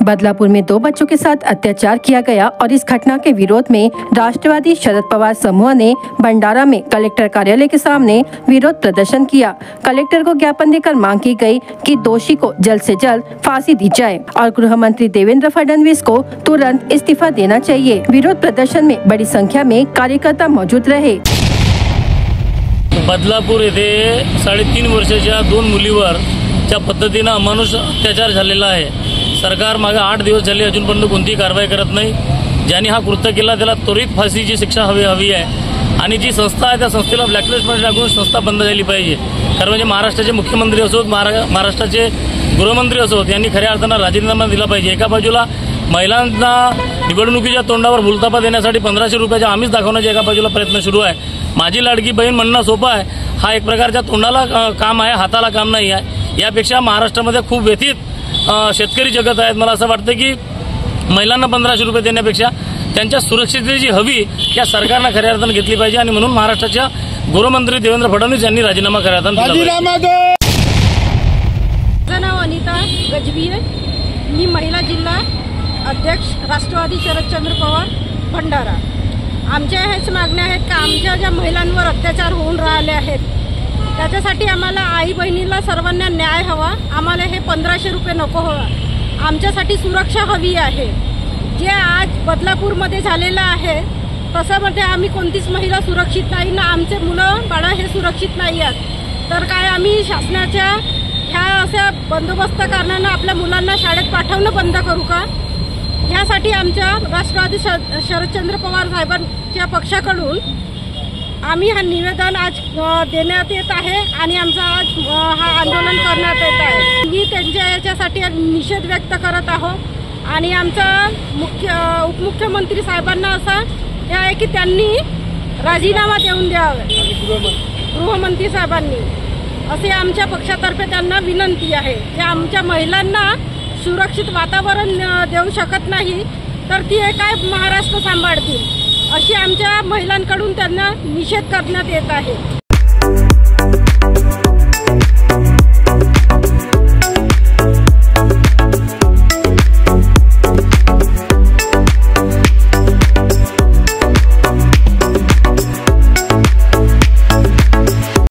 बदलापुर में 2 बच्चों के साथ अत्याचार किया गया और इस घटना के विरोध में राष्ट्रवादी शरद पवार समूह ने भंडारा में कलेक्टर कार्यालय के सामने विरोध प्रदर्शन किया। कलेक्टर को ज्ञापन देकर मांग की गई कि दोषी को जल्द से जल्द फांसी दी जाए और गृह मंत्री देवेंद्र फडणवीस को तुरंत इस्तीफा देना चाहिए। विरोध प्रदर्शन में बड़ी संख्या में कार्यकर्ता मौजूद रहे। बदलापूर येथे 3.5 वर्षाच्या 2 मुलीवर ज्या पद्धतीने अमानुष अत्याचार झालेला आहे, सरकार मागे 8 दिवस झाले अजूनपर्यंत कोणतीही कारवाई करत नाही। ज्यांनी हा कृत्य केला त्याला त्वरित फाशीची शिक्षा हवी आहे आणि जी संस्था आहे त्या संस्थेला ब्लॅकलिस्टमध्ये टाकून संस्था बंद झाली पाहिजे। कारण म्हणजे महाराष्ट्राचे मुख्यमंत्री असोत, महाराष्ट्राचे गृहमंत्री असोत, यांनी खऱ्या अर्थाने राजीनामा दिला पाहिजे। एका बाजूला महिलांना निवडणुकीच्या तोंडावर भूलथापा देण्यासाठी 1500 रुपयाचा आमिष दाखवण्याचा एका बाजूला प्रयत्न सुरू आहे। माझी लाडकी बहीण म्हणणं सोपं आहे, हा एक प्रकारचा तोंडाला काम आहे, हाताला काम नाही आहे। यापेक्षा महाराष्ट्रामध्ये खूप व्यथित शेतकरी जगत आहेत। मला असं वाटतं की महिलांना 1500 रुपये देण्यापेक्षा त्यांच्या सुरक्षिततेची हवी या सरकारने खऱ्या अर्थाने घेतली पाहिजे आणि म्हणून महाराष्ट्राच्या गृहमंत्री देवेंद्र फडणवीस यांनी राजीनामा खऱ्या अर्थाने दिला पाहिजे। माझं नाव अनिता गजबी आहे, मी महिला जिल्हा अध्यक्ष राष्ट्रवादी शरदचंद्र पवार भंडारा। आमच्या हेच मागण्या आहेत की आमच्या ज्या महिलांवर अत्याचार होऊन राहिले आहेत त्याच्यासाठी आम्हाला आई बहिणीला सर्वांना न्याय हवा। आम्हाला हे 1500 रुपये नको हवा, आमच्यासाठी सुरक्षा हवी आहे। जे आज बदलापूरमध्ये झालेलं आहे तसं मध्ये आम्ही कोणतीच महिला सुरक्षित नाही ना आमचे मुलं बाळा हे सुरक्षित नाही आहेत। तर काय आम्ही शासनाच्या ह्या अशा बंदोबस्त कारणानं आपल्या मुलांना शाळेत पाठवणं बंद करू का? ह्यासाठी आमच्या राष्ट्रवादी शरदचंद्र पवार साहेबांच्या पक्षाकडून आम्ही हा निवेदन आज देण्यात येत आहे आणि आमचा आज हा आंदोलन करण्यात येत आहे। मी त्यांच्या याच्यासाठी निषेध व्यक्त करत आहोत आणि आमचा उपमुख्यमंत्री साहेबांना असा हे आहे की त्यांनी राजीनामा देऊन द्यावे, गृहमंत्री साहेबांनी असे आमच्या पक्षातर्फे त्यांना विनंती आहे की आमच्या महिलांना सुरक्षित वातावरण देऊ शकत नाही तर ती काय महाराष्ट्र सांभाळतील अशी आमच्या महिलांकडून त्यांना निषेध करण्यात येत आहे।